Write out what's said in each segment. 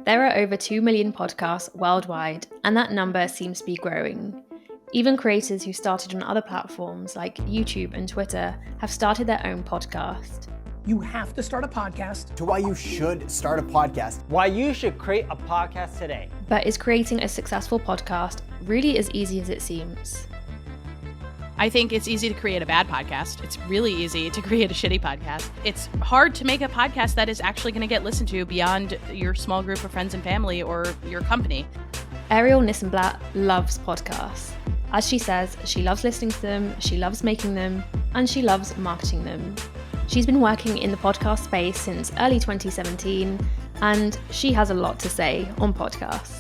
There are over 2 million podcasts worldwide, and that number seems to be growing. Even creators who started on other platforms like YouTube and Twitter have started their own podcast. You have to start a podcast. To why you should start a podcast. Why you should create a podcast today. But is creating a successful podcast really as easy as it seems? I think it's easy to create a bad podcast. It's really easy to create a shitty podcast. It's hard to make a podcast that is actually going to get listened to beyond your small group of friends and family or your company. Arielle Nissenblatt loves podcasts. As she says, she loves listening to them, she loves making them, and she loves marketing them. She's been working in the podcast space since early 2017, and she has a lot to say on podcasts.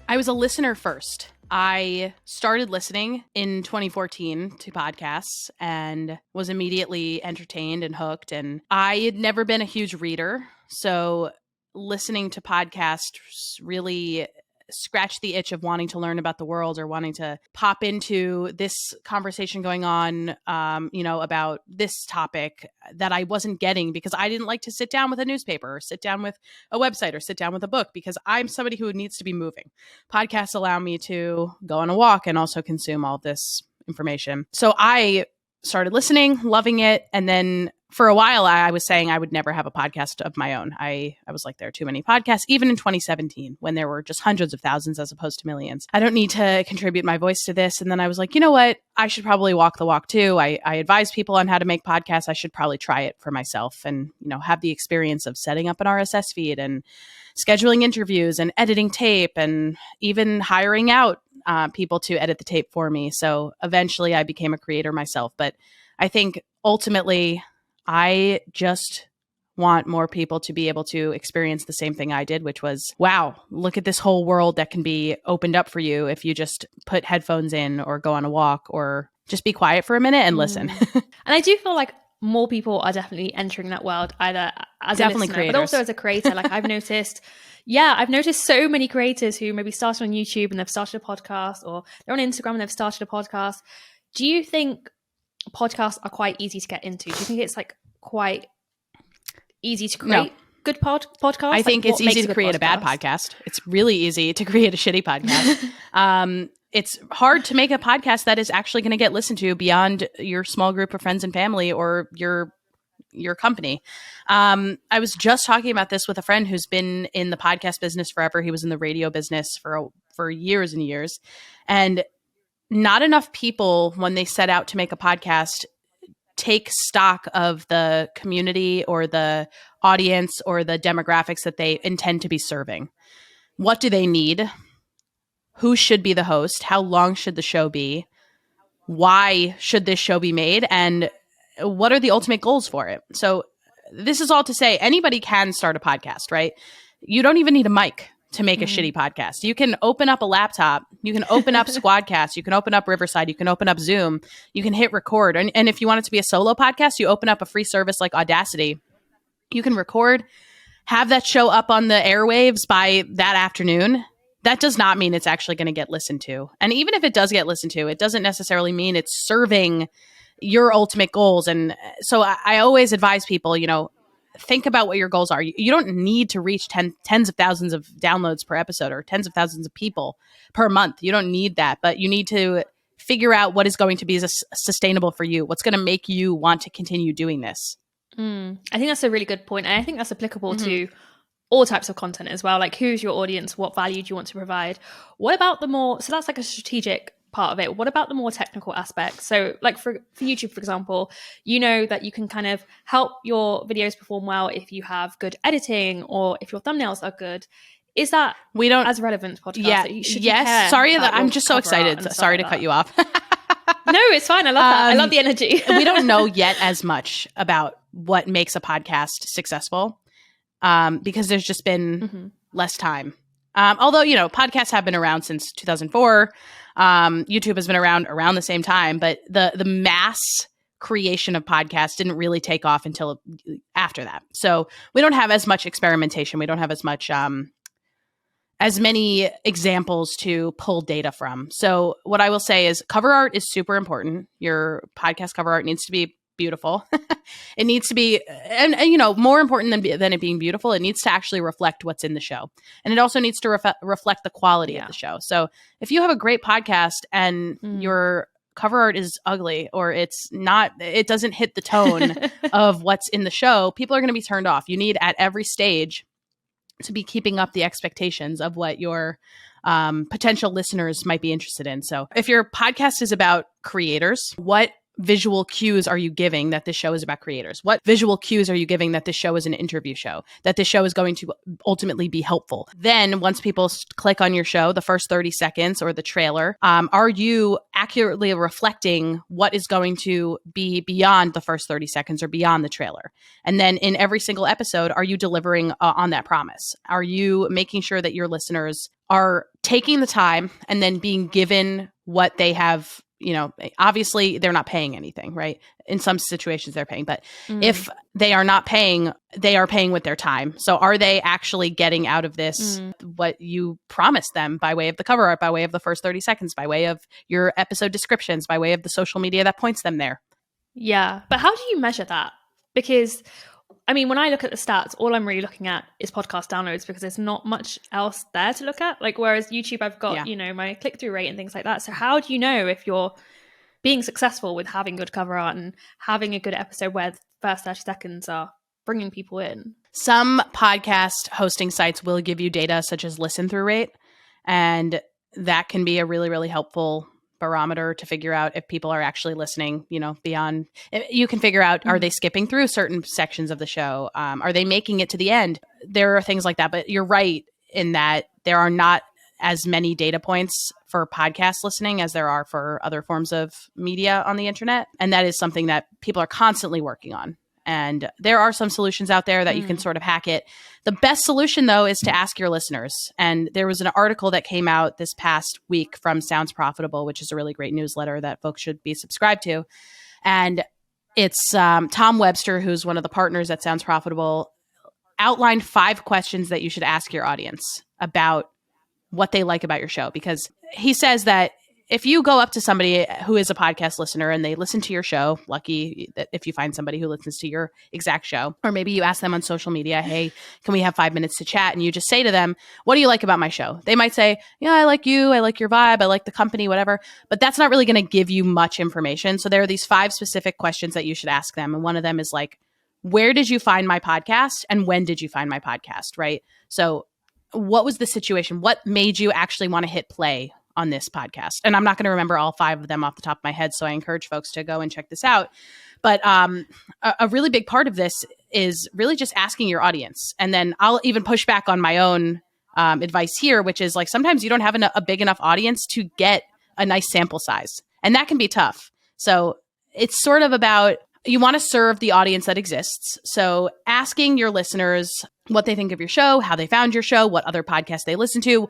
I was a listener first. I started listening in 2014 to podcasts and was immediately entertained and hooked. And I had never been a huge reader, so listening to podcasts really scratched the itch of wanting to learn about the world or wanting to pop into this conversation going on, about this topic that I wasn't getting because I didn't like to sit down with a newspaper or sit down with a website or sit down with a book because I'm somebody who needs to be moving. Podcasts allow me to go on a walk and also consume all this information. So I started listening, loving it. And then for a while, I was saying I would never have a podcast of my own. I was like, there are too many podcasts, even in 2017, when there were just hundreds of thousands as opposed to millions. I don't need to contribute my voice to this. And then I was like, you know what? I should probably walk the walk too. I advise people on how to make podcasts. I should probably try it for myself and, have the experience of setting up an RSS feed and scheduling interviews and editing tape and even hiring out people to edit the tape for me. So eventually I became a creator myself. But I think ultimately, I just want more people to be able to experience the same thing I did, which was, wow, look at this whole world that can be opened up for you if you just put headphones in or go on a walk or just be quiet for a minute and listen. And I do feel like more people are definitely entering that world, either as definitely a listener, creators, but also as a creator. Like I've noticed so many creators who maybe started on YouTube and they've started a podcast, or they're on Instagram and they've started a podcast. Do you think podcasts are quite easy to get into? Do you think it's like quite easy to create good podcasts? I think it's easy to create a bad podcast. It's really easy to create a shitty podcast. It's hard to make a podcast that is actually going to get listened to beyond your small group of friends and family or your company. I was just talking about this with a friend who's been in the podcast business forever. He was in the radio business for years and years. And not enough people, when they set out to make a podcast, take stock of the community or the audience or the demographics that they intend to be serving. What do they need? Who should be the host? How long should the show be? Why should this show be made? And what are the ultimate goals for it? So this is all to say anybody can start a podcast, right? You don't even need a mic to make a shitty podcast. You can open up a laptop, you can open up Squadcast, you can open up Riverside, you can open up Zoom, you can hit record. And if you want it to be a solo podcast, you open up a free service like Audacity. You can record, have that show up on the airwaves by that afternoon. That does not mean it's actually going to get listened to. And even if it does get listened to, it doesn't necessarily mean it's serving your ultimate goals. And so I always advise people, think about what your goals are. You don't need to reach tens of thousands of downloads per episode or tens of thousands of people per month. You don't need that, but you need to figure out what is going to be sustainable for you. What's going to make you want to continue doing this? I think that's a really good point. And I think that's applicable to all types of content as well. Like, who's your audience? What value do you want to provide? What about so that's like a strategic part of it. What about the more technical aspects? So like for YouTube, for example, that you can kind of help your videos perform well if you have good editing or if your thumbnails are good. Is that as relevant to podcasts? Yeah. Yes. Sorry, I'm just so excited. Sorry to cut you off. No, it's fine. I love that. I love the energy. We don't know yet as much about what makes a podcast successful because there's just been less time. Although, podcasts have been around since 2004. YouTube has been around the same time, but the mass creation of podcasts didn't really take off until after that. So we don't have as much experimentation. We don't have as much as many examples to pull data from. So what I will say is cover art is super important. Your podcast cover art needs to be beautiful. It needs to be, and more important than it being beautiful, it needs to actually reflect what's in the show. And it also needs to reflect the quality of the show. So if you have a great podcast and your cover art is ugly, or it doesn't hit the tone of what's in the show, people are going to be turned off. You need at every stage to be keeping up the expectations of what your potential listeners might be interested in. So if your podcast is about creators, what visual cues are you giving that this show is about creators? What visual cues are you giving that this show is an interview show, that this show is going to ultimately be helpful? Then once people click on your show, the first 30 seconds or the trailer, are you accurately reflecting what is going to be beyond the first 30 seconds or beyond the trailer? And then in every single episode, are you delivering on that promise? Are you making sure that your listeners are taking the time and then being given what they have? Obviously they're not paying anything, right? In some situations they're paying, but if they are not paying, they are paying with their time. So are they actually getting out of this what you promised them by way of the cover art, by way of the first 30 seconds, by way of your episode descriptions, by way of the social media that points them there? Yeah. But how do you measure that? Because when I look at the stats, all I'm really looking at is podcast downloads, because there's not much else there to look at. Whereas YouTube, I've got, my click-through rate and things like that. So how do you know if you're being successful with having good cover art and having a good episode where the first 30 seconds are bringing people in? Some podcast hosting sites will give you data such as listen-through rate. And that can be a really, really helpful barometer to figure out if people are actually listening, beyond. You can figure out, are they skipping through certain sections of the show? Are they making it to the end? There are things like that, but you're right in that there are not as many data points for podcast listening as there are for other forms of media on the internet. And that is something that people are constantly working on. And there are some solutions out there that you can sort of hack it. The best solution, though, is to ask your listeners. And there was an article that came out this past week from Sounds Profitable, which is a really great newsletter that folks should be subscribed to. And it's Tom Webster, who's one of the partners at Sounds Profitable, outlined 5 questions that you should ask your audience about what they like about your show. Because he says that if you go up to somebody who is a podcast listener and they listen to your show, lucky that if you find somebody who listens to your exact show, or maybe you ask them on social media, hey, can we have 5 minutes to chat? And you just say to them, what do you like about my show? They might say, yeah, I like you. I like your vibe. I like the company, whatever. But that's not really going to give you much information. So there are these 5 specific questions that you should ask them. And one of them is like, where did you find my podcast? And when did you find my podcast? Right? So what was the situation? What made you actually want to hit play on this podcast? And I'm not going to remember all 5 of them off the top of my head, so I encourage folks to go and check this out. But a really big part of this is really just asking your audience. And then I'll even push back on my own advice here, which is like sometimes you don't have a big enough audience to get a nice sample size. And that can be tough. So it's sort of about, you want to serve the audience that exists. So asking your listeners what they think of your show, how they found your show, what other podcasts they listen to,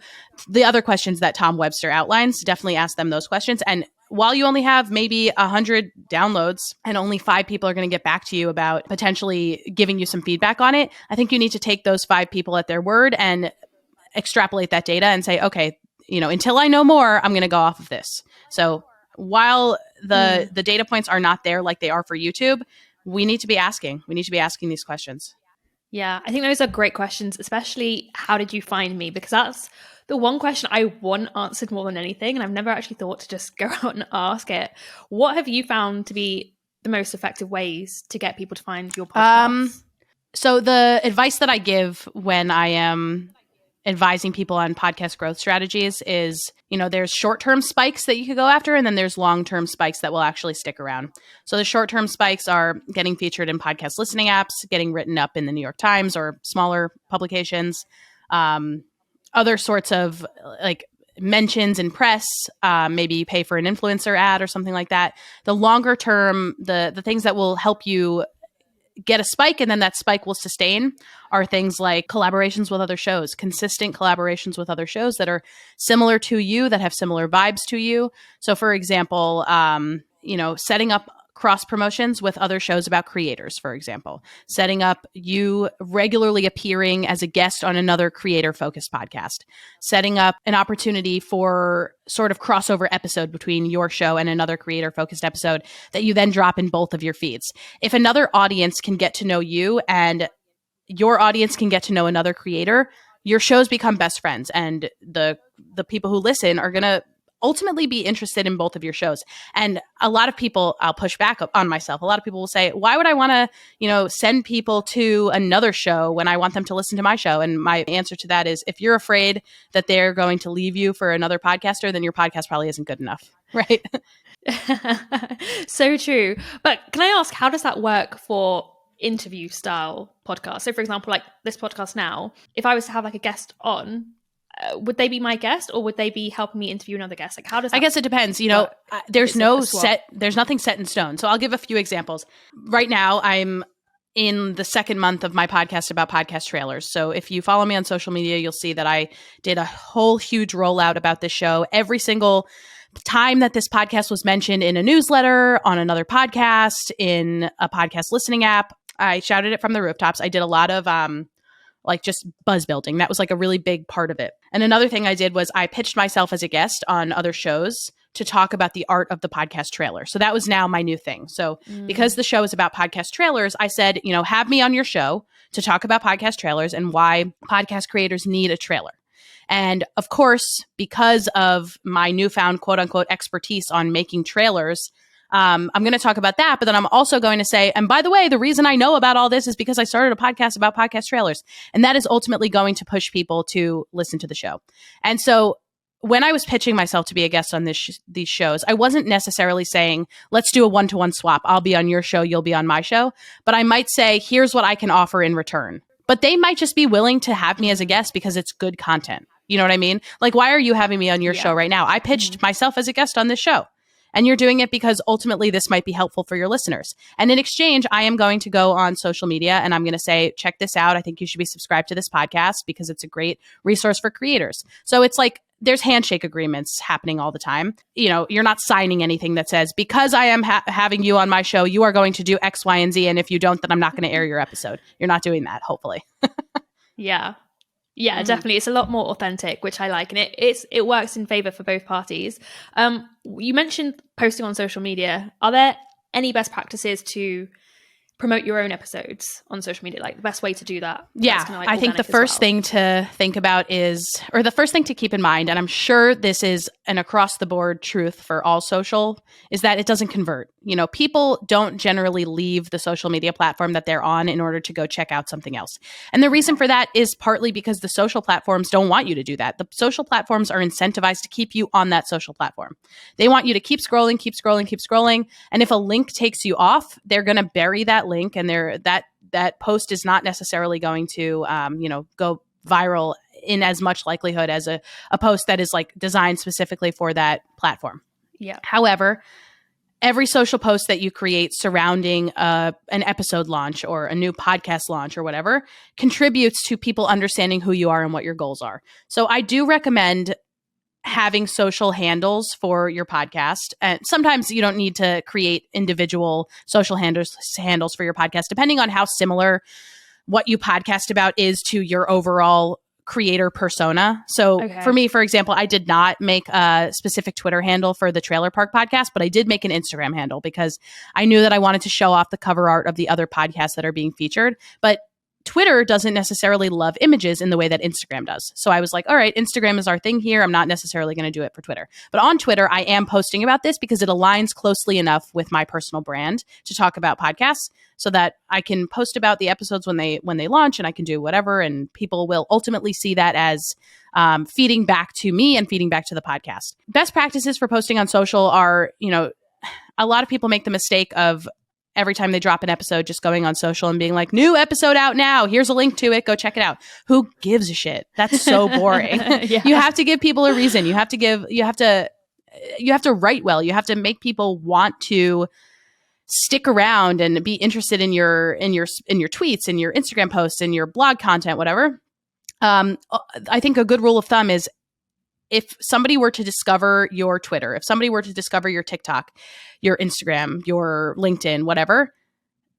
the other questions that Tom Webster outlines, definitely ask them those questions. And while you only have maybe 100 downloads and only 5 people are going to get back to you about potentially giving you some feedback on it, I think you need to take those 5 people at their word and extrapolate that data and say, okay, until I know more, I'm going to go off of this. So while the data points are not there like they are for YouTube, we need to be asking. We need to be asking these questions. Yeah, I think those are great questions, especially how did you find me? Because that's the one question I want answered more than anything. And I've never actually thought to just go out and ask it. What have you found to be the most effective ways to get people to find your podcast? So the advice that I give when I am advising people on podcast growth strategies is, there's short-term spikes that you could go after, and then there's long-term spikes that will actually stick around. So the short-term spikes are getting featured in podcast listening apps, getting written up in the New York Times or smaller publications, other sorts of like mentions in press, maybe you pay for an influencer ad or something like that. The longer term, the things that will help you get a spike and then that spike will sustain are things like collaborations with other shows, consistent collaborations with other shows that are similar to you, that have similar vibes to you. So for example, setting up cross promotions with other shows about creators, for example, setting up you regularly appearing as a guest on another creator focused podcast, setting up an opportunity for sort of crossover episode between your show and another creator focused episode that you then drop in both of your feeds. If another audience can get to know you and your audience can get to know another creator, your shows become best friends, and the people who listen are going to ultimately be interested in both of your shows. And a lot of people, I'll push back on myself. A lot of people will say, why would I want to, send people to another show when I want them to listen to my show? And my answer to that is, if you're afraid that they're going to leave you for another podcaster, then your podcast probably isn't good enough. Right. So true. But can I ask, how does that work for interview style podcasts? So for example, like this podcast now, if I was to have like a guest on, would they be my guest, or would they be helping me interview another guest? Like, how does that I guess it depends. There's nothing set in stone. So I'll give a few examples. Right now, I'm in the second month of my podcast about podcast trailers. So if you follow me on social media, you'll see that I did a whole huge rollout about this show. Every single time that this podcast was mentioned in a newsletter, on another podcast, in a podcast listening app, I shouted it from the rooftops. I did a lot of just buzz building. That was like a really big part of it. And another thing I did was I pitched myself as a guest on other shows to talk about the art of the podcast trailer. So that was now my new thing. So because the show is about podcast trailers, I said, have me on your show to talk about podcast trailers and why podcast creators need a trailer. And of course, because of my newfound quote unquote expertise on making trailers, I'm going to talk about that, but then I'm also going to say, and by the way, the reason I know about all this is because I started a podcast about podcast trailers. And that is ultimately going to push people to listen to the show. And so when I was pitching myself to be a guest on these shows, I wasn't necessarily saying, let's do a one-to-one swap. I'll be on your show, you'll be on my show. But I might say, here's what I can offer in return. But they might just be willing to have me as a guest because it's good content. You know what I mean? Like, why are you having me on your show right now? I pitched myself as a guest on this show. And you're doing it because ultimately this might be helpful for your listeners. And in exchange, I am going to go on social media and I'm going to say, check this out. I think you should be subscribed to this podcast because it's a great resource for creators. So it's like there's handshake agreements happening all the time. You're not signing anything that says, because I am having you on my show, you are going to do X, Y, and Z. And if you don't, then I'm not going to air your episode. You're not doing that, hopefully. Yeah, definitely. It's a lot more authentic, which I like. And it works in favor for both parties. You mentioned posting on social media. Are there any best practices to promote your own episodes on social media? Like the best way to do that? Yeah, I think the first thing to think about or the first thing to keep in mind, and I'm sure this is an across the board truth for all social, is that it doesn't convert. People don't generally leave the social media platform that they're on in order to go check out something else. And the reason for that is partly because the social platforms don't want you to do that. The social platforms are incentivized to keep you on that social platform. They want you to keep scrolling, keep scrolling, keep scrolling. And if a link takes you off, they're going to bury that link, and that post is not necessarily going to go viral in as much likelihood as a post that is like designed specifically for that platform. Yeah. However, every social post that you create surrounding an episode launch or a new podcast launch or whatever contributes to people understanding who you are and what your goals are. So I do recommend having social handles for your podcast. And sometimes you don't need to create individual social handles for your podcast, depending on how similar what you podcast about is to your overall creator persona. So for me, for example, I did not make a specific Twitter handle for the Trailer Park podcast, but I did make an Instagram handle because I knew that I wanted to show off the cover art of the other podcasts that are being featured. But Twitter doesn't necessarily love images in the way that Instagram does. So I was like, all right, Instagram is our thing here. I'm not necessarily going to do it for Twitter. But on Twitter, I am posting about this because it aligns closely enough with my personal brand to talk about podcasts so that I can post about the episodes when they launch, and I can do whatever. And people will ultimately see that as feeding back to me and feeding back to the podcast. Best practices for posting on social are, a lot of people make the mistake of every time they drop an episode, just going on social and being like, new episode out now. Here's a link to it. Go check it out. Who gives a shit? That's so boring. Yeah. You have to give people a reason. You have to write well. You have to make people want to stick around and be interested in your tweets, in your Instagram posts, in your blog content, whatever. I think a good rule of thumb is if somebody were to discover your Twitter, if somebody were to discover your TikTok, your Instagram, your LinkedIn, whatever,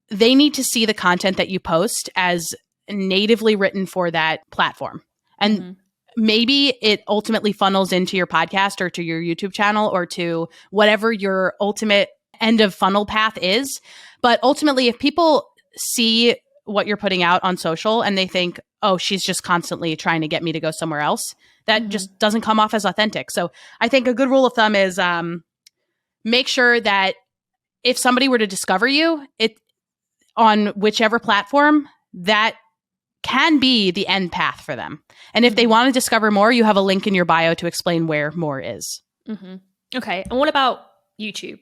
they need to see the content that you post as natively written for that platform. And maybe it ultimately funnels into your podcast or to your YouTube channel or to whatever your ultimate end of funnel path is. But ultimately, if people see what you're putting out on social and they think, oh, she's just constantly trying to get me to go somewhere else, that just doesn't come off as authentic. So I think a good rule of thumb is make sure that if somebody were to discover you on whichever platform, that can be the end path for them. And if they want to discover more, you have a link in your bio to explain where more is. Okay. And what about YouTube?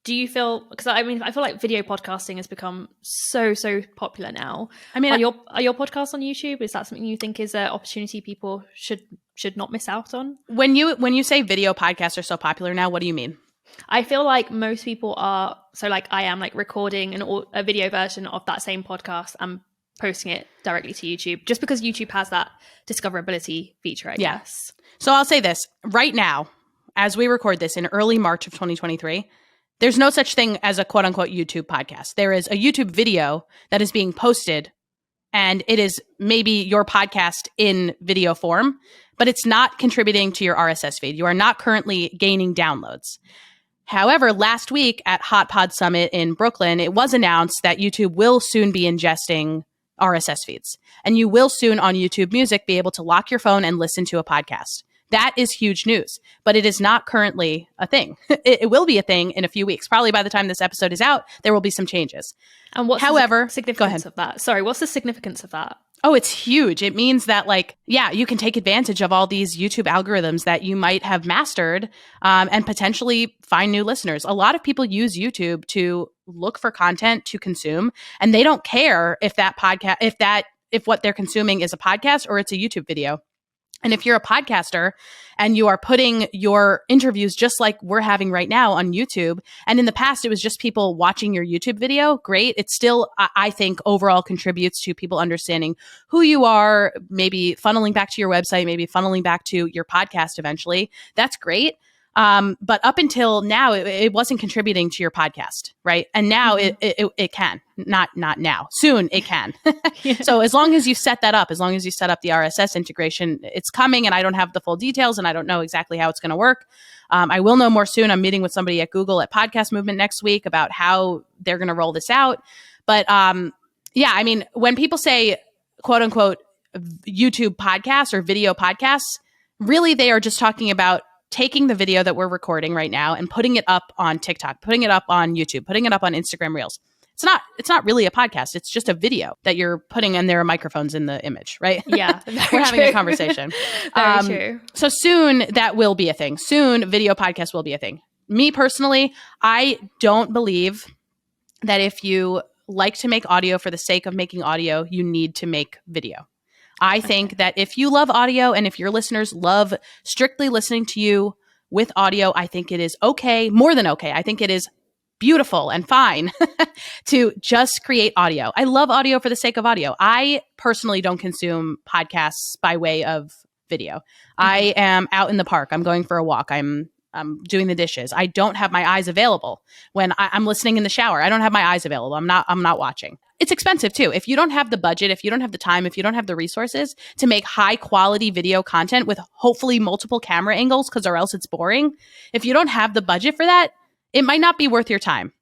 Do you feel, because I mean, I feel like video podcasting has become so popular now. I mean, are your podcasts on YouTube? Is that something you think is an opportunity people should not miss out on? When you say video podcasts are so popular now, what do you mean? I feel like most people are, so like I am, like recording a video version of that same podcast and posting it directly to YouTube, just because YouTube has that discoverability feature, I guess. So I'll say this right now, as we record this in early March of 2023, there's no such thing as a quote unquote YouTube podcast. There is a YouTube video that is being posted and it is maybe your podcast in video form, but it's not contributing to your RSS feed. You are not currently gaining downloads. However, last week at Hot Pod Summit in Brooklyn, it was announced that YouTube will soon be ingesting RSS feeds. And you will soon on YouTube Music be able to lock your phone and listen to a podcast. That is huge news, but it is not currently a thing. It will be a thing in a few weeks. Probably by the time this episode is out, there will be some changes. And what's the significance of that? Sorry, what's the significance of that? Oh, it's huge. It means that you can take advantage of all these YouTube algorithms that you might have mastered and potentially find new listeners. A lot of people use YouTube to look for content to consume, and they don't care if that podcast, if what they're consuming is a podcast or it's a YouTube video. And if you're a podcaster and you are putting your interviews just like we're having right now on YouTube, and in the past it was just people watching your YouTube video, great. It still, I think, overall contributes to people understanding who you are, maybe funneling back to your website, maybe funneling back to your podcast eventually. That's great. But up until now, it wasn't contributing to your podcast, right? And now it can. Not now. Soon it can. So as long as you set that up, as long as you set up the RSS integration, it's coming, and I don't have the full details and I don't know exactly how it's going to work. I will know more soon. I'm meeting with somebody at Google at Podcast Movement next week about how they're going to roll this out. But I mean, when people say quote unquote YouTube podcasts or video podcasts, really they are just talking about taking the video that we're recording right now and putting it up on TikTok, putting it up on YouTube, putting it up on Instagram Reels. It's not really a podcast. It's just a video that you're putting, and there are microphones in the image, right? Yeah. We're having a conversation. Very true. So soon that will be a thing. Soon video podcast will be a thing. Me personally, I don't believe that if you like to make audio for the sake of making audio, you need to make video. I think that if you love audio and if your listeners love strictly listening to you with audio, I think it is okay, more than okay. I think it is beautiful and fine to just create audio. I love audio for the sake of audio. I personally don't consume podcasts by way of video. I am out in the park. I'm going for a walk. I'm doing the dishes. I don't have my eyes available when I'm listening in the shower. I don't have my eyes available. I'm not watching. It's expensive too. If you don't have the budget, if you don't have the time, if you don't have the resources to make high quality video content with hopefully multiple camera angles, or else it's boring. If you don't have the budget for that, it might not be worth your time.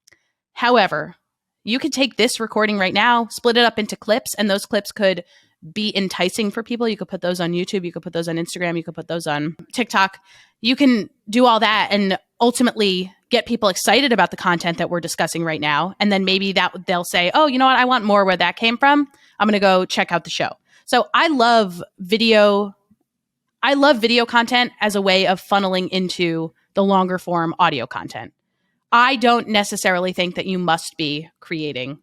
However, you could take this recording right now, split it up into clips, and those clips could be enticing for people. You could put those on YouTube. You could put those on Instagram. You could put those on TikTok. You can do all that and ultimately get people excited about the content that we're discussing right now. And then maybe that they'll say, oh, you know what? I want more where that came from. I'm going to go check out the show. So I love video content as a way of funneling into the longer form audio content. I don't necessarily think that you must be creating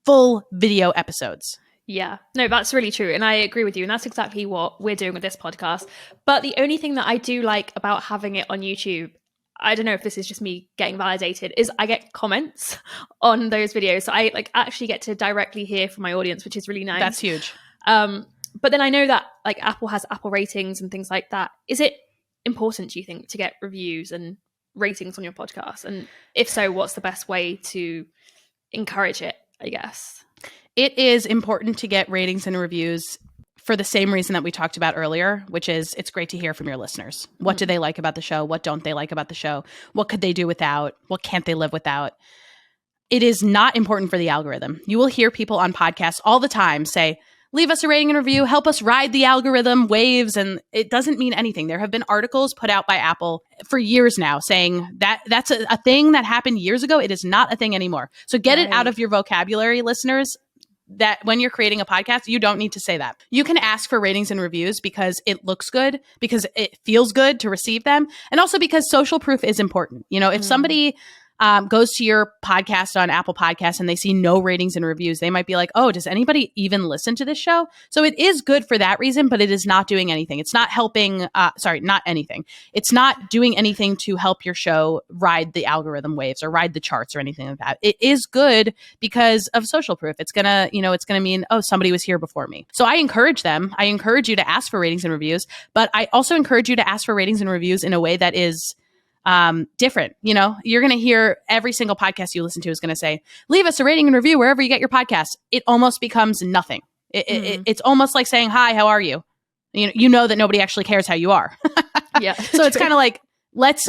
full video episodes. Yeah, no, that's really true. And I agree with you. And that's exactly what we're doing with this podcast. But the only thing that I do like about having it on YouTube, I don't know if this is just me getting validated, is I get comments on those videos. So I actually get to directly hear from my audience, which is really nice. That's huge. But then I know that Apple has Apple ratings and things like that. Is it important do you think to get reviews and ratings on your podcast? And if so, what's the best way to encourage it, I guess? It is important to get ratings and reviews for the same reason that we talked about earlier, which is it's great to hear from your listeners. What do they like about the show? What don't they like about the show? What could they do without? What can't they live without? It is not important for the algorithm. You will hear people on podcasts all the time say, leave us a rating and review, help us ride the algorithm waves. And it doesn't mean anything. There have been articles put out by Apple for years now saying that that's a thing that happened years ago. It is not a thing anymore. So get it out of your vocabulary, listeners, that when you're creating a podcast, you don't need to say that. You can ask for ratings and reviews because it looks good, because it feels good to receive them, and also because social proof is important. You know, if somebody goes to your podcast on Apple Podcasts and they see no ratings and reviews, they might be like, oh, does anybody even listen to this show? So it is good for that reason, but it is not doing anything. It's not helping, not anything. It's not doing anything to help your show ride the algorithm waves or ride the charts or anything like that. It is good because of social proof. It's gonna mean, oh, somebody was here before me. So I encourage them. I encourage you to ask for ratings and reviews, but I also encourage you to ask for ratings and reviews in a way that is different. You know, you're going to hear every single podcast you listen to is going to say, leave us a rating and review wherever you get your podcast. It almost becomes nothing. It's almost like saying, hi, how are you? You know that nobody actually cares how you are. Yeah. So it's kind of like, let's,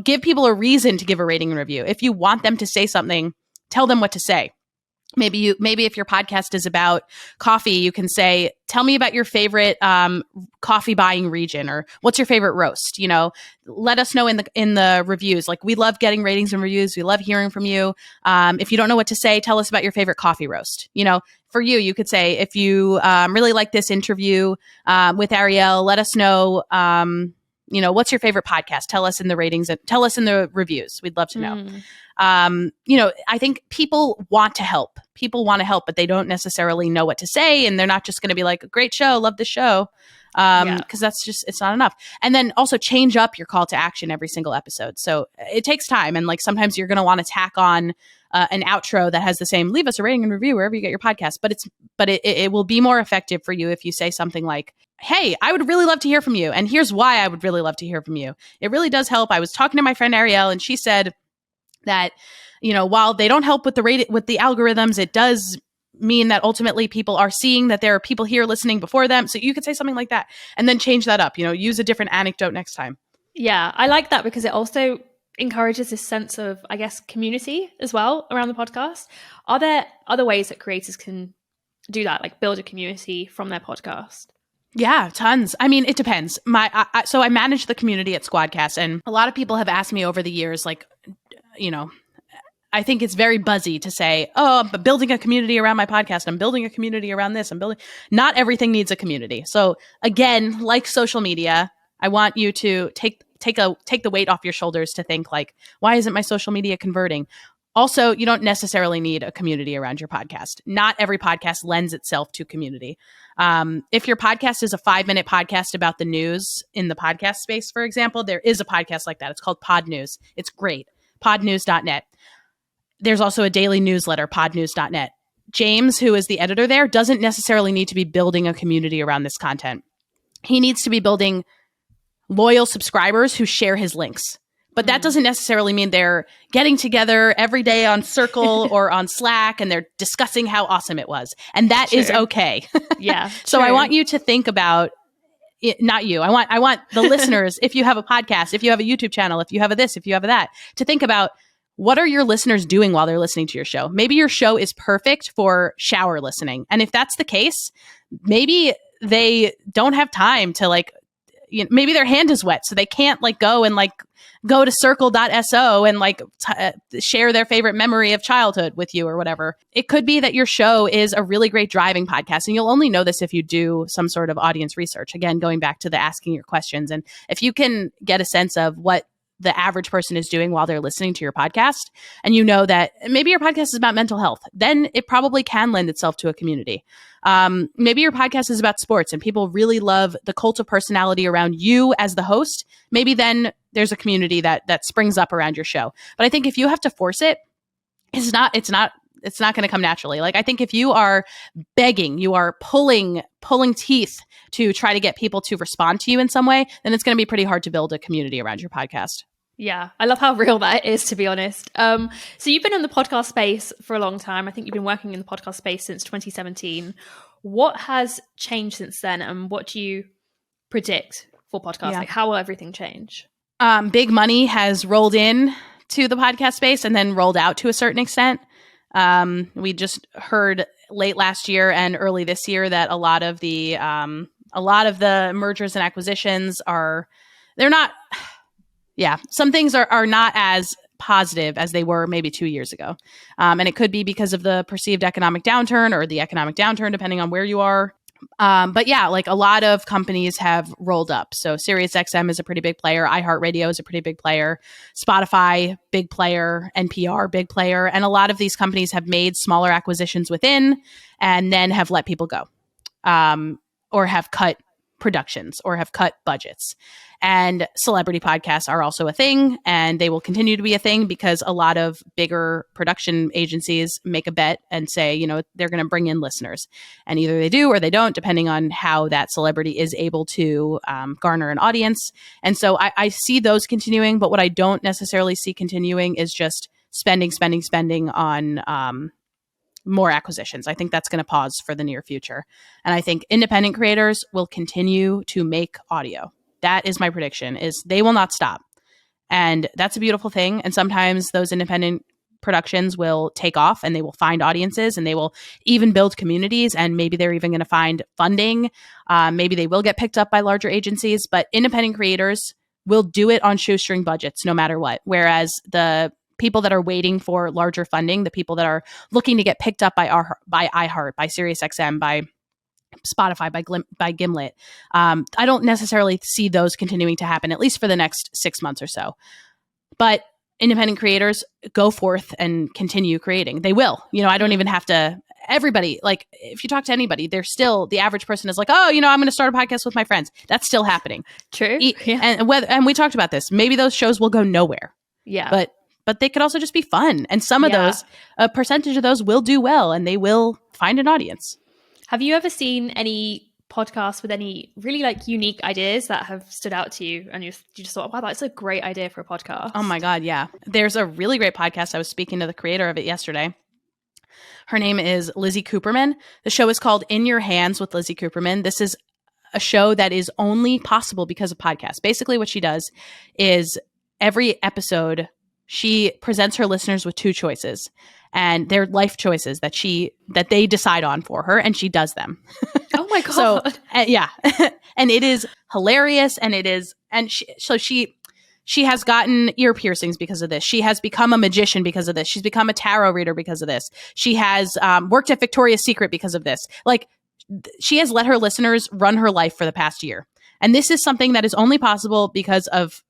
give people a reason to give a rating and review. If you want them to say something, tell them what to say. Maybe if your podcast is about coffee, you can say, tell me about your favorite coffee buying region, or what's your favorite roast? Let us know in the reviews. Like, we love getting ratings and reviews. We love hearing from you. If you don't know what to say, tell us about your favorite coffee roast. For you could say, if you really like this interview with Arielle, let us know, what's your favorite podcast? Tell us in the ratings, tell us in the reviews. We'd love to know. I think people want to help. People want to help, but they don't necessarily know what to say. And they're not just going to be like, great show, love the show. Because that's just, it's not enough. And then also change up your call to action every single episode. So it takes time. And like, sometimes you're going to want to tack on an outro that has the same, leave us a rating and review wherever you get your podcast. But it will be more effective for you if you say something like, hey, I would really love to hear from you. And here's why I would really love to hear from you. It really does help. I was talking to my friend Arielle, and she said that, while they don't help with the algorithms, it does mean that ultimately people are seeing that there are people here listening before them. So you could say something like that and then change that up, use a different anecdote next time. Yeah, I like that because it also encourages this sense of, I guess, community as well around the podcast. Are there other ways that creators can do that, like build a community from their podcast? Yeah, tons. I mean, it depends. So I manage the community at Squadcast, and a lot of people have asked me over the years, like, I think it's very buzzy to say, oh, I'm building a community around my podcast. I'm building a community around this. Not everything needs a community. So again, like social media, I want you to take the weight off your shoulders to think like, why isn't my social media converting? Also, you don't necessarily need a community around your podcast. Not every podcast lends itself to community. If your podcast is a 5-minute podcast about the news in the podcast space, for example, there is a podcast like that. It's called Pod News. It's great. Podnews.net. There's also a daily newsletter, podnews.net. James, who is the editor there, doesn't necessarily need to be building a community around this content. He needs to be building loyal subscribers who share his links. But that doesn't necessarily mean they're getting together every day on Circle or on Slack and they're discussing how awesome it was. And that is okay. Yeah. So I want you to think about it, not you. I want the listeners, if you have a podcast, if you have a YouTube channel, if you have a this, if you have a that, to think about, what are your listeners doing while they're listening to your show? Maybe your show is perfect for shower listening. And if that's the case, maybe they don't have time to maybe their hand is wet, so they can't go to circle.so and share their favorite memory of childhood with you or whatever. It could be that your show is a really great driving podcast, and you'll only know this if you do some sort of audience research. Again, going back to the asking your questions. And if you can get a sense of what the average person is doing while they're listening to your podcast, and you know that maybe your podcast is about mental health, then it probably can lend itself to a community. Maybe your podcast is about sports and people really love the cult of personality around you as the host. Maybe then there's a community that springs up around your show. But I think if you have to force it, it's not going to come naturally. I think if you are begging, you are pulling teeth to try to get people to respond to you in some way, then it's going to be pretty hard to build a community around your podcast. Yeah, I love how real that is, to be honest. So you've been in the podcast space for a long time. I think you've been working in the podcast space since 2017. What has changed since then, and what do you predict for podcasts? Like, how will everything change? Big money has rolled in to the podcast space and then rolled out to a certain extent. We just heard late last year and early this year that a lot of the mergers and acquisitions some things are not as positive as they were maybe 2 years ago. And it could be because of the perceived economic downturn or the economic downturn, depending on where you are. But yeah, like a lot of companies have rolled up. So SiriusXM is a pretty big player. iHeartRadio is a pretty big player. Spotify, big player. NPR, big player. And a lot of these companies have made smaller acquisitions within and then have let people go, or have cut productions or have cut budgets. And celebrity podcasts are also a thing, and they will continue to be a thing because a lot of bigger production agencies make a bet and say, you know, they're going to bring in listeners. And either they do or they don't, depending on how that celebrity is able to garner an audience. And so I see those continuing, but what I don't necessarily see continuing is just spending on more acquisitions. I think that's going to pause for the near future. And I think independent creators will continue to make audio. That is my prediction, is they will not stop. And that's a beautiful thing. And sometimes those independent productions will take off and they will find audiences and they will even build communities. And maybe they're even going to find funding. Maybe they will get picked up by larger agencies, but independent creators will do it on shoestring budgets no matter what. Whereas the people that are waiting for larger funding, the people that are looking to get picked up by iHeart, by SiriusXM, by Spotify, by Gimlet, I don't necessarily see those continuing to happen, at least for the next 6 months or so. But independent creators go forth and continue creating. They will. You know, I don't even have to. Everybody, like, if you talk to anybody, they're still, the average person is like, oh, you know, I'm going to start a podcast with my friends. That's still happening. True. And we talked about this. Maybe those shows will go nowhere. Yeah. But they could also just be fun. And some of those, a percentage of those will do well and they will find an audience. Have you ever seen any podcasts with any really like unique ideas that have stood out to you and you just thought, wow, that's a great idea for a podcast? Oh my God, yeah. There's a really great podcast. I was speaking to the creator of it yesterday. Her name is Lizzie Cooperman. The show is called In Your Hands with Lizzie Cooperman. This is a show that is only possible because of podcasts. Basically what she does is every episode, she presents her listeners with two choices. And they're life choices that they decide on for her, and she does them. Oh my God. Yeah. And it is hilarious. And she has gotten ear piercings because of this. She has become a magician because of this. She's become a tarot reader because of this. She has worked at Victoria's Secret because of this. Like, she has let her listeners run her life for the past year. And this is something that is only possible because of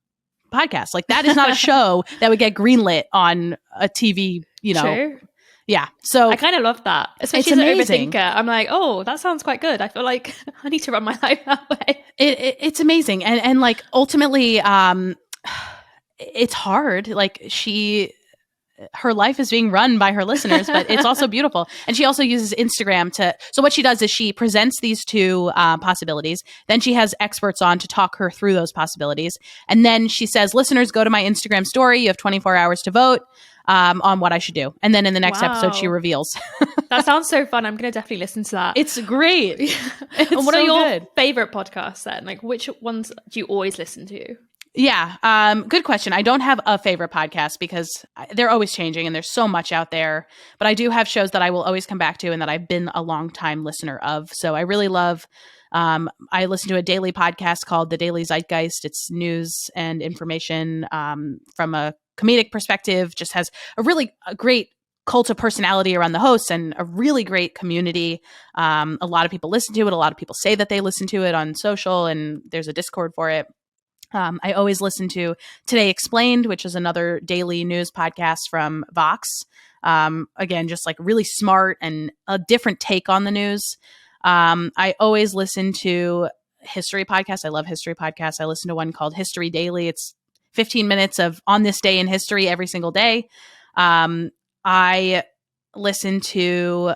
podcasts. Like, that is not a show that would get greenlit on a TV, you know. True. Yeah. So I kind of love that. Especially as an overthinker. I'm like, oh, that sounds quite good. I feel like I need to run my life that way. It's amazing. And like, ultimately, it's hard. Like, her life is being run by her listeners, but it's also beautiful. And she also uses Instagram so what she does is she presents these two possibilities. Then she has experts on to talk her through those possibilities. And then she says, listeners, go to my Instagram story. You have 24 hours to vote on what I should do. And then in the next episode, she reveals. That sounds so fun. I'm going to definitely listen to that. It's great. And what are your favorite podcasts then? Like, which ones do you always listen to? Yeah. Good question. I don't have a favorite podcast because they're always changing and there's so much out there, but I do have shows that I will always come back to and that I've been a long time listener of. So I really love, I listen to a daily podcast called The Daily Zeitgeist. It's news and information, from a comedic perspective, just has a great cult of personality around the hosts and a really great community. A lot of people listen to it. A lot of people say that they listen to it on social, and there's a Discord for it. I always listen to Today Explained, which is another daily news podcast from Vox. Again, just like really smart and a different take on the news. I always listen to history podcasts. I love history podcasts. I listen to one called History Daily. It's 15 minutes of on this day in history every single day. I listen to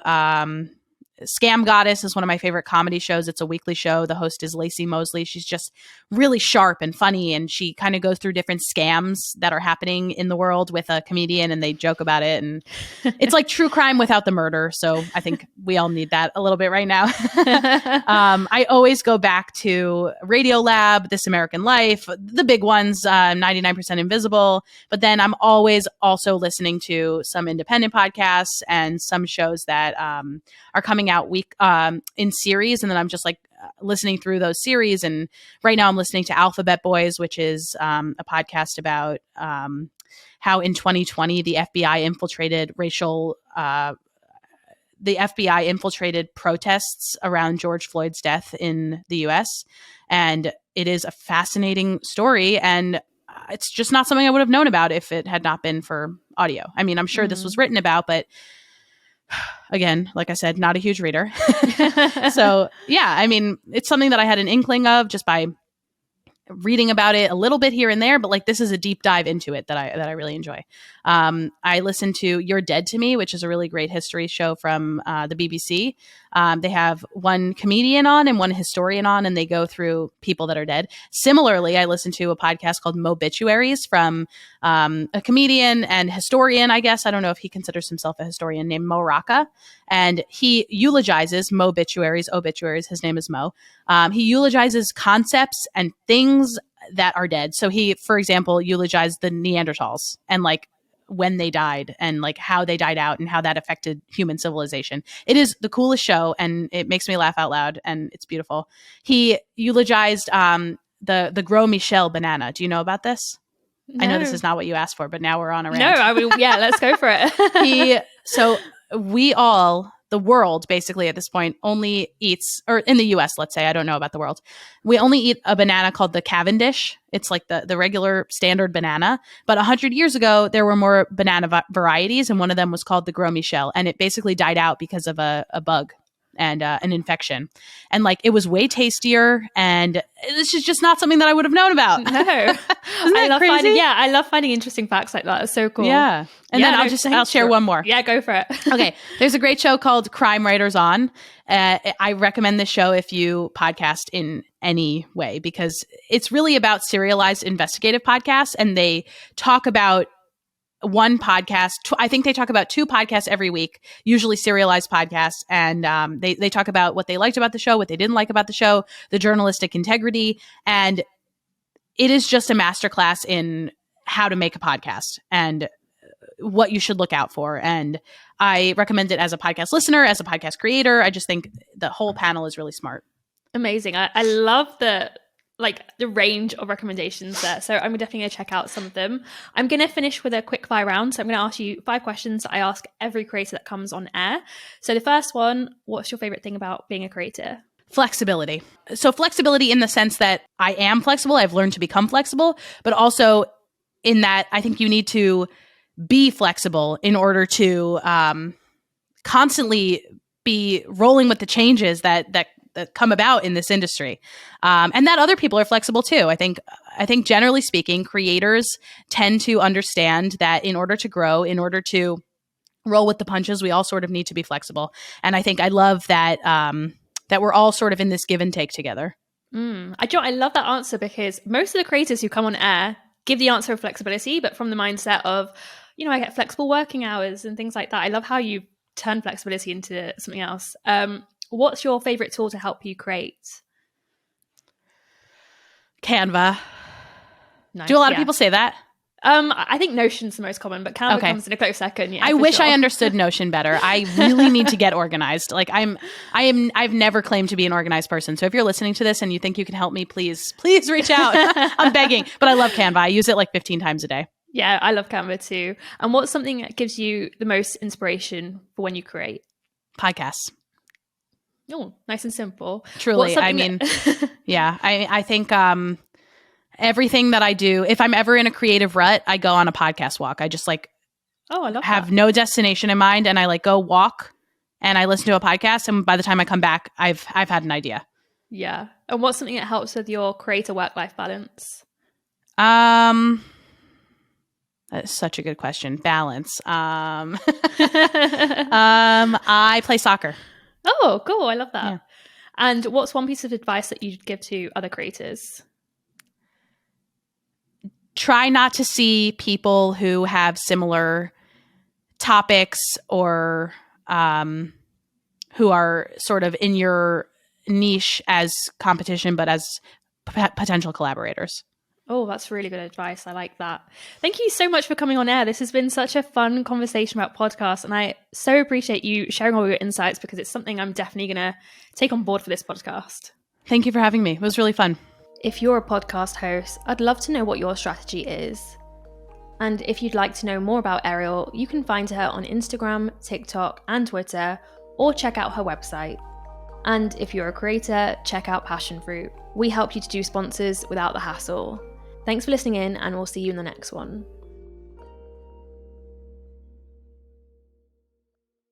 Scam Goddess is one of my favorite comedy shows. It's a weekly show. The host is Lacey Mosley. She's just really sharp and funny, and she kind of goes through different scams that are happening in the world with a comedian, and they joke about it. And it's like true crime without the murder. So I think we all need that a little bit right now. I always go back to Radiolab, This American Life, the big ones, 99% Invisible. But then I'm always also listening to some independent podcasts and some shows that are coming out in series, and then I'm just like listening through those series. And right now I'm listening to Alphabet Boys, which is a podcast about how in 2020 the FBI infiltrated protests around George Floyd's death in the US. And it is a fascinating story, and it's just not something I would have known about if it had not been for audio. I mean, I'm sure this was written about, but again, like I said, not a huge reader. So yeah, I mean, it's something that I had an inkling of just by reading about it a little bit here and there, but like this is a deep dive into it that I really enjoy. I listened to You're Dead to Me, which is a really great history show from the BBC. They have one comedian on and one historian on, and they go through people that are dead. Similarly, I listened to a podcast called Mobituaries from a comedian and historian, I guess. I don't know if he considers himself a historian, named Mo Rocca. And he eulogizes obituaries. His name is Mo. He eulogizes concepts and things that are dead. So he, for example, eulogized the Neanderthals and like when they died and like how they died out and how that affected human civilization. It is the coolest show, and it makes me laugh out loud, and it's beautiful. He eulogized the Gros Michel banana. Do you know about this? No. I know this is not what you asked for, but now we're on a rant. No, I mean, yeah, let's go for it. The world basically at this point only eats, or in the US, let's say, I don't know about the world, we only eat a banana called the Cavendish. It's like the regular standard banana. But 100 years ago, there were more banana varieties, and one of them was called the Gros Michel, and it basically died out because of a bug and an infection. And like it was way tastier, and this is just not something that I would have known about. No. I love finding interesting facts like that. It's so cool. Yeah. And then I'll share one more. Yeah, go for it. Okay. There's a great show called Crime Writers On. I recommend this show if you podcast in any way, because it's really about serialized investigative podcasts, and they talk about one podcast. I think they talk about 2 podcasts every week, usually serialized podcasts. And they talk about what they liked about the show, what they didn't like about the show, the journalistic integrity. And it is just a masterclass in how to make a podcast and what you should look out for. And I recommend it as a podcast listener, as a podcast creator. I just think the whole panel is really smart. Amazing. I love the range of recommendations there. So I'm definitely going to check out some of them. I'm going to finish with a quick fire round. So I'm going to ask you 5 questions that I ask every creator that comes on air. So the first one, what's your favorite thing about being a creator? Flexibility. So flexibility in the sense that I am flexible. I've learned to become flexible, but also in that I think you need to be flexible in order to constantly be rolling with the changes that come about in this industry, and that other people are flexible too. I think generally speaking, creators tend to understand that in order to grow, in order to roll with the punches, we all sort of need to be flexible. And I think I love that that we're all sort of in this give and take together. I love that answer, because most of the creators who come on air give the answer of flexibility, but from the mindset of, I get flexible working hours and things like that. I love how you turn flexibility into something else. What's your favorite tool to help you create? Canva. Nice, Do a lot of people say that? I think Notion's the most common, but Canva comes in a close second. Yeah, I wish I understood Notion better. I really need to get organized. Like I've never claimed to be an organized person. So if you're listening to this and you think you can help me, please reach out. I'm begging. But I love Canva. I use it like 15 times a day. Yeah, I love Canva too. And what's something that gives you the most inspiration for when you create? Podcasts. Oh, nice and simple. Truly. I mean, yeah, I think everything that I do, if I'm ever in a creative rut, I go on a podcast walk. I just I love have no destination in mind, and I go walk and I listen to a podcast, and by the time I come back, I've had an idea. Yeah. And what's something that helps with your creator work-life balance? That's such a good question. Balance. I play soccer. Oh, cool. I love that. Yeah. And what's one piece of advice that you'd give to other creators? Try not to see people who have similar topics or who are sort of in your niche as competition, but as potential collaborators. Oh, that's really good advice. I like that. Thank you so much for coming on air. This has been such a fun conversation about podcasts, and I so appreciate you sharing all your insights because it's something I'm definitely going to take on board for this podcast. Thank you for having me. It was really fun. If you're a podcast host, I'd love to know what your strategy is. And if you'd like to know more about Arielle, you can find her on Instagram, TikTok, and Twitter, or check out her website. And if you're a creator, check out Passion Fruit. We help you to do sponsors without the hassle. Thanks for listening in, and we'll see you in the next one.